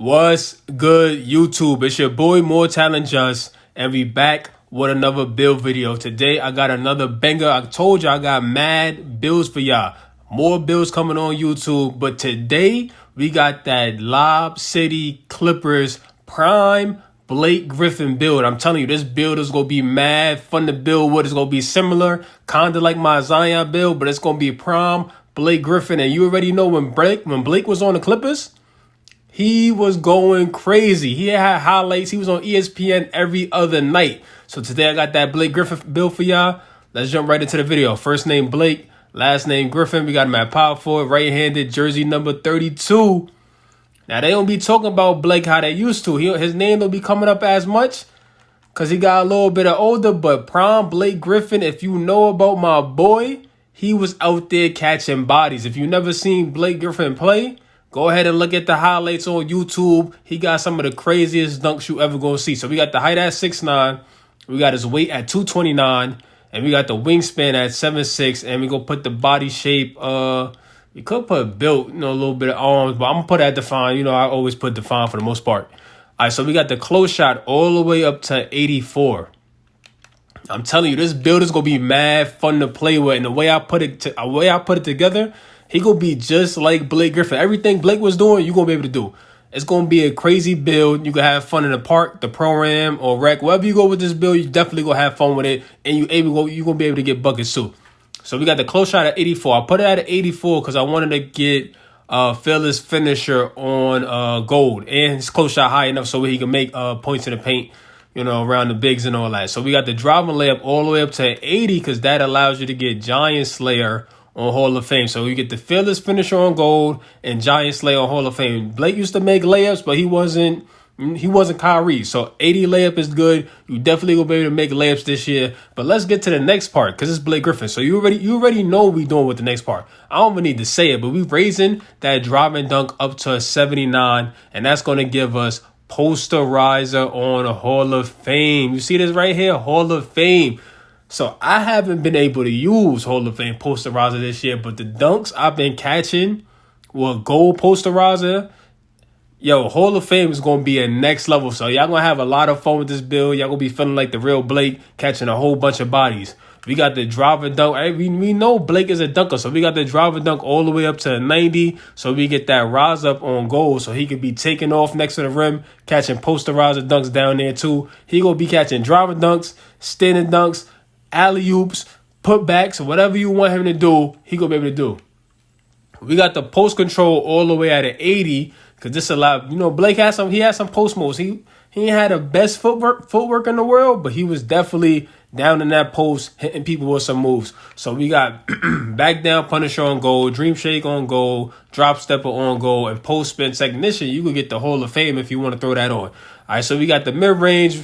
What's good, YouTube? It's your boy More Talent Just, and we back with another build video. Today I got another banger. I told you I got mad builds for y'all. More builds coming on YouTube, but today we got that Lob City Clippers Prime Blake Griffin build. I'm telling you, this build is gonna be mad fun to build with. It's gonna be similar, kinda like my Zion build, but it's gonna be Prime Blake Griffin. And you already know when Blake was on the Clippers, he was going crazy. He had highlights. He was on ESPN every other night. So today I got that Blake Griffin build for y'all. Let's jump right into the video. First name Blake, last name Griffin. We got him at power forward, right-handed, jersey number 32. Now they don't be talking about Blake how they used to. His name don't be coming up as much because he got a little bit older. But Prime Blake Griffin, if you know about my boy, he was out there catching bodies. If you never seen Blake Griffin play, go ahead and look at the highlights on YouTube. He got some of the craziest dunks you ever gonna see. So we got the height at 6'9", we got his weight at 229, and we got the wingspan at 7'6", and we gonna put the body shape. We could put built, a little bit of arms, but I'm gonna put that defined. I always put defined for the most part. All right, so we got the close shot all the way up to 84. I'm telling you, this build is gonna be mad fun to play with, and the way I put it together, he gonna be just like Blake Griffin. Everything Blake was doing, you gonna be able to do. It's gonna be a crazy build. You can have fun in the park, the pro-am, or rec. Wherever you go with this build, you definitely gonna have fun with it, and you gonna be able to get buckets too. So we got the close shot at 84. I put it at 84 because I wanted to get fearless finisher on gold, and his close shot high enough so he can make points in the paint, around the bigs and all that. So we got the driving layup all the way up to 80 because that allows you to get Giant Slayer on Hall of Fame. So you get the fearless finisher on gold and Giant Slayer on Hall of Fame. Blake used to make layups, but he wasn't Kyrie. So 80 layup is good. You definitely will be able to make layups this year. But let's get to the next part because it's Blake Griffin. So you already know what we doing with the next part. I don't even need to say it, but we raising that driving dunk up to a 79, and that's going to give us posterizer on a Hall of Fame. You see this right here? Hall of Fame. So I haven't been able to use Hall of Fame posterizer this year, but the dunks I've been catching with gold posterizer, Hall of Fame is going to be a next level. So y'all going to have a lot of fun with this build. Y'all going to be feeling like the real Blake, catching a whole bunch of bodies. We got the driver dunk. We know Blake is a dunker, so we got the driver dunk all the way up to 90. So we get that rise up on gold, so he could be taking off next to the rim, catching posterizer dunks down there too. He going to be catching driver dunks, standing dunks, alley-oops, putbacks, whatever you want him to do, he gonna be able to do. We got the post control all the way at an 80 because this allowed, Blake had some post moves. He ain't had the best footwork in the world, but he was definitely down in that post, hitting people with some moves. So we got back down punisher on goal, dream shake on goal, drop stepper on goal, and post spin technician. You could get the Hall of Fame if you want to throw that on. All right, so we got the mid range.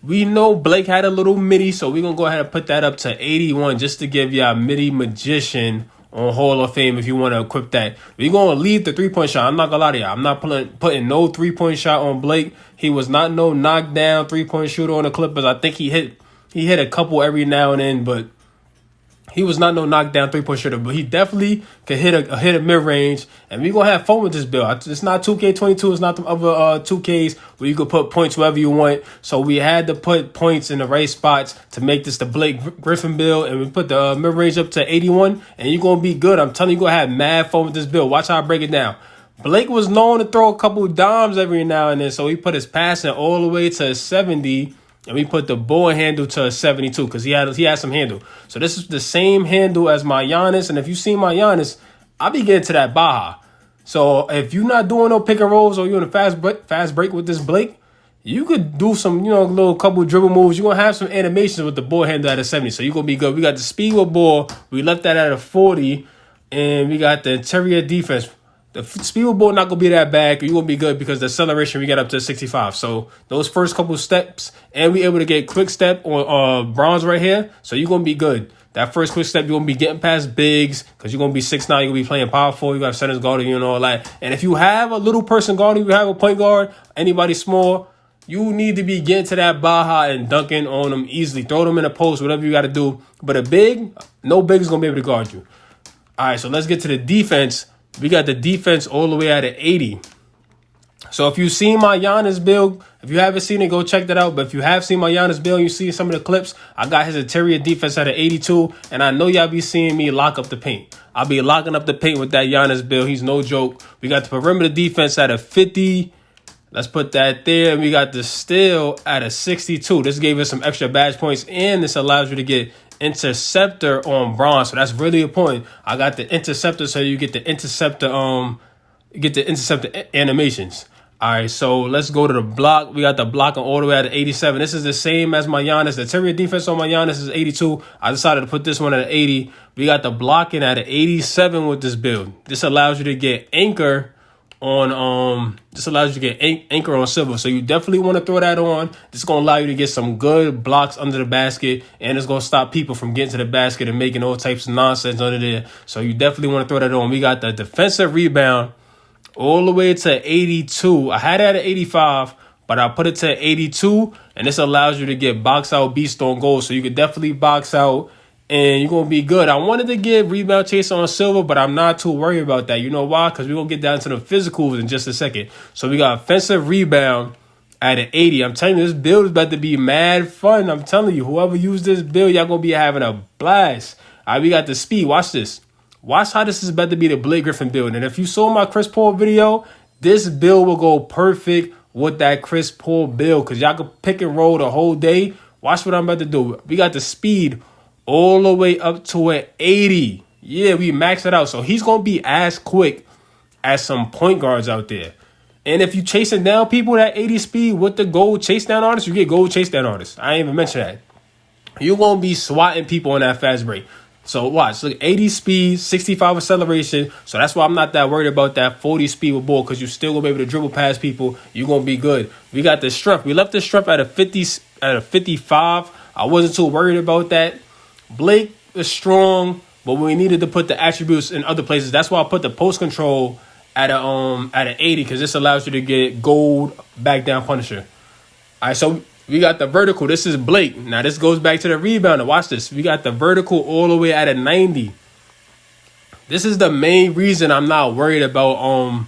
We know Blake had a little midi, so we're going to go ahead and put that up to 81 just to give y'all midi magician on Hall of Fame if you want to equip that. We're going to leave the three-point shot. I'm not going to lie to y'all. I'm not putting no three-point shot on Blake. He was not no knockdown three-point shooter on the Clippers. I think he hit a couple every now and then, but he was not no knockdown three-point shooter, but he definitely could hit a mid-range, and we're going to have fun with this build. It's not 2K22. It's not the other 2Ks where you could put points wherever you want. So we had to put points in the right spots to make this the Blake Griffin build, and we put the mid-range up to 81, and you're going to be good. I'm telling you, you're going to have mad fun with this build. Watch how I break it down. Blake was known to throw a couple dimes every now and then, so he put his passing all the way to 70, and we put the ball handle to a 72 because he had some handle. So this is the same handle as my Giannis. And if you see my Giannis, I be getting to that Baja. So if you're not doing no pick and rolls or you're in a fast break with this Blake, you could do some, little couple dribble moves. You're going to have some animations with the ball handle at a 70. So you're going to be good. We got the speed with ball. We left that at a 40. And we got the interior defense. The speed with ball not going to be that bad. You're going to be good because the acceleration we got up to 65. So those first couple steps, and we able to get quick step on bronze right here. So you're going to be good. That first quick step, you're going to be getting past bigs because you're going to be 6'9". You're going to be playing power forward. You got centers guarding you and all that. And if you have a little person guarding, you have a point guard, anybody small, you need to be getting to that Baja and dunking on them easily. Throw them in a post, whatever you got to do. But a big, no big is going to be able to guard you. All right, so let's get to the defense. We got the defense all the way at an 80. So if you've seen my Giannis build, if you haven't seen it, go check that out. But if you have seen my Giannis build, you see some of the clips, I got his interior defense at an 82. And I know y'all be seeing me lock up the paint. I'll be locking up the paint with that Giannis build. He's no joke. We got the perimeter defense at a 50. Let's put that there. And we got the steal at a 62. This gave us some extra badge points. And this allows you to get interceptor on bronze. So that's really important. I got the interceptor, so you get the interceptor, animations. All right, so let's go to the block. We got the blocking all the way at 87. This is the same as my Giannis. The interior defense on my Giannis is 82. I decided to put this one at 80. We got the blocking at 87 with this build. This allows you to get anchor on anchor on silver. So you definitely want to throw that on. This is gonna allow you to get some good blocks under the basket, and it's gonna stop people from getting to the basket and making all types of nonsense under there. So you definitely want to throw that on. We got the defensive rebound all the way to 82. I had it at 85, but I put it to 82, and this allows you to get box out beast on goal. So you could definitely box out, and you're going to be good. I wanted to get rebound chaser on silver, but I'm not too worried about that. You know why? Because we're going to get down to the physicals in just a second. So we got offensive rebound at an 80. I'm telling you, this build is about to be mad fun. I'm telling you, whoever used this build, y'all going to be having a blast. All right, we got the speed. Watch this. Watch how this is about to be the Blake Griffin build. And if you saw my Chris Paul video, this build will go perfect with that Chris Paul build, because y'all can pick and roll the whole day. Watch what I'm about to do. We got the speed all the way up to an 80. Yeah, we maxed it out. So he's going to be as quick as some point guards out there. And if you chasing down people at 80 speed with the gold chase down artists, you get gold chase down artists. I ain't even mention that. You're going to be swatting people on that fast break. So watch, look, 80 speed, 65 acceleration. So that's why I'm not that worried about that 40 speed with ball, because you're still going to be able to dribble past people. You're going to be good. We got the strength. We left the strength at a 55. I wasn't too worried about that. Blake is strong, but we needed to put the attributes in other places. That's why I put the post control at an 80, because this allows you to get gold back down punisher. All right, so we got the vertical. This is Blake. Now, this goes back to the rebounder. Watch this. We got the vertical all the way at a 90. This is the main reason I'm not worried about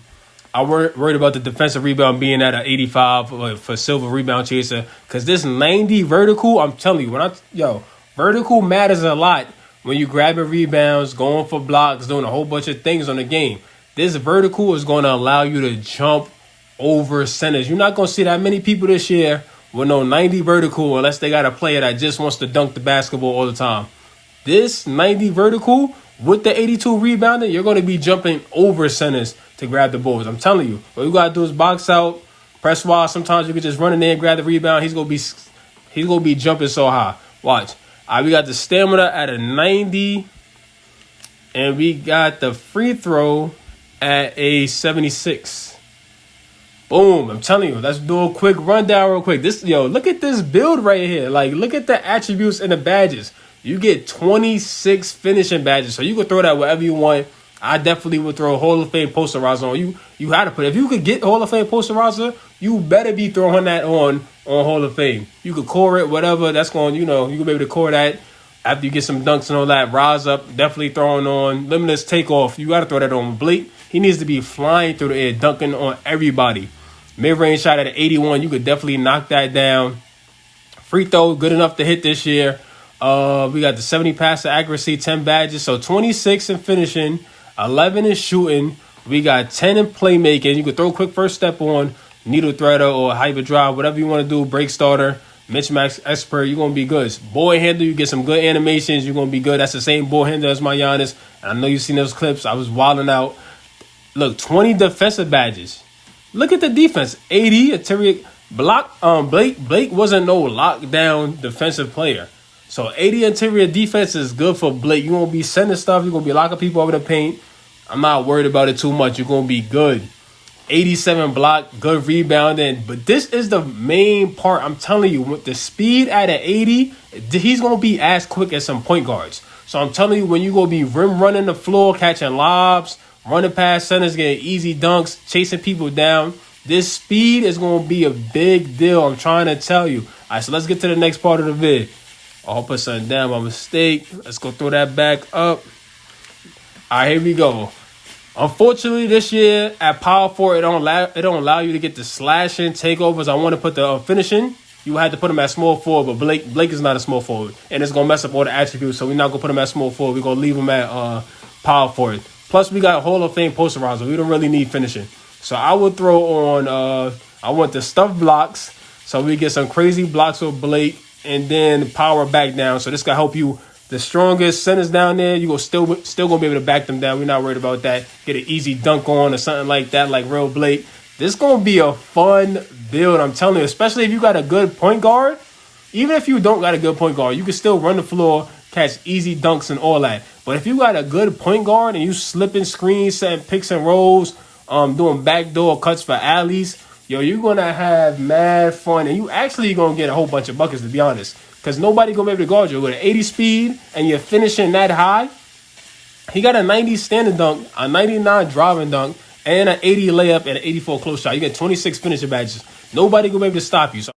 worried about the defensive rebound being at an 85 for silver rebound chaser, because this 90 vertical, I'm telling you, vertical matters a lot when you grabbing rebounds, going for blocks, doing a whole bunch of things on the game. This vertical is going to allow you to jump over centers. You're not going to see that many people this year with no 90 vertical unless they got a player that just wants to dunk the basketball all the time. This 90 vertical with the 82 rebounding, you're going to be jumping over centers to grab the balls. I'm telling you. What you got to do is box out, press wide. Sometimes you can just run in there and grab the rebound. He's going to be jumping so high. Watch. All right, we got the stamina at a 90. And we got the free throw at a 76. Boom, I'm telling you, let's do a quick rundown real quick. Look at this build right here. Like, look at the attributes and the badges. You get 26 finishing badges, so you can throw that wherever you want. I definitely would throw Hall of Fame posterizer on you. You had to put, if you could get Hall of Fame posterizer, you better be throwing that on Hall of Fame. You could core it, whatever. That's going, you can be able to core that after you get some dunks and all that. Rise up, definitely throwing on. Limitless takeoff, you got to throw that on. Blake, he needs to be flying through the air, dunking on everybody. Mid-range shot at an 81, you could definitely knock that down. Free throw, good enough to hit this year. We got the 70 passer accuracy, 10 badges. So 26 in finishing, 11 in shooting. We got 10 in playmaking. You could throw a quick first step on, needle threader or hyper drive, whatever you want to do, break starter, mismatch expert, you're going to be good. Boy handle, you get some good animations, you're going to be good. That's the same ball handle as my Giannis. And I know you've seen those clips. I was wilding out. Look, 20 defensive badges. Look at the defense. 80 interior block. Blake wasn't no lockdown defensive player. So 80 interior defense is good for Blake. You're gonna be sending stuff. You're gonna be locking people over the paint. I'm not worried about it too much. You're gonna be good. 87 block, good rebounding. But this is the main part. I'm telling you, with the speed at an 80, he's gonna be as quick as some point guards. So I'm telling you, when you gonna be rim running the floor, catching lobs, running past centers, getting easy dunks, chasing people down, this speed is going to be a big deal. I'm trying to tell you. All right, so let's get to the next part of the vid. I'll put something down by mistake. Let's go throw that back up. All right, here we go. Unfortunately, this year at Power 4, it don't allow you to get the slashing takeovers. I want to put the finishing. You had to put him at small forward, but Blake is not a small forward, and it's gonna mess up all the attributes. So we're not gonna put him at small forward. We're gonna leave him at power forward. Plus, we got Hall of Fame posterizer. We don't really need finishing. So I would throw on. I want the stuff blocks, so we get some crazy blocks with Blake, and then power back down. So this can help you. The strongest centers down there, you go still gonna be able to back them down. We're not worried about that. Get an easy dunk on or something like that, like real Blake. This gonna be a fun build, I'm telling you. Especially if you got a good point guard. Even if you don't got a good point guard, you can still run the floor, catch easy dunks and all that. But if you got a good point guard and you slipping screens, setting picks and rolls, doing backdoor cuts for alleys, yo, you're gonna have mad fun, and you actually gonna get a whole bunch of buckets, to be honest. Because nobody going to be able to guard you. With an 80 speed and you're finishing that high, he got a 90 standing dunk, a 99 driving dunk, and an 80 layup and an 84 close shot. You get 26 finishing badges. Nobody going to be able to stop you. So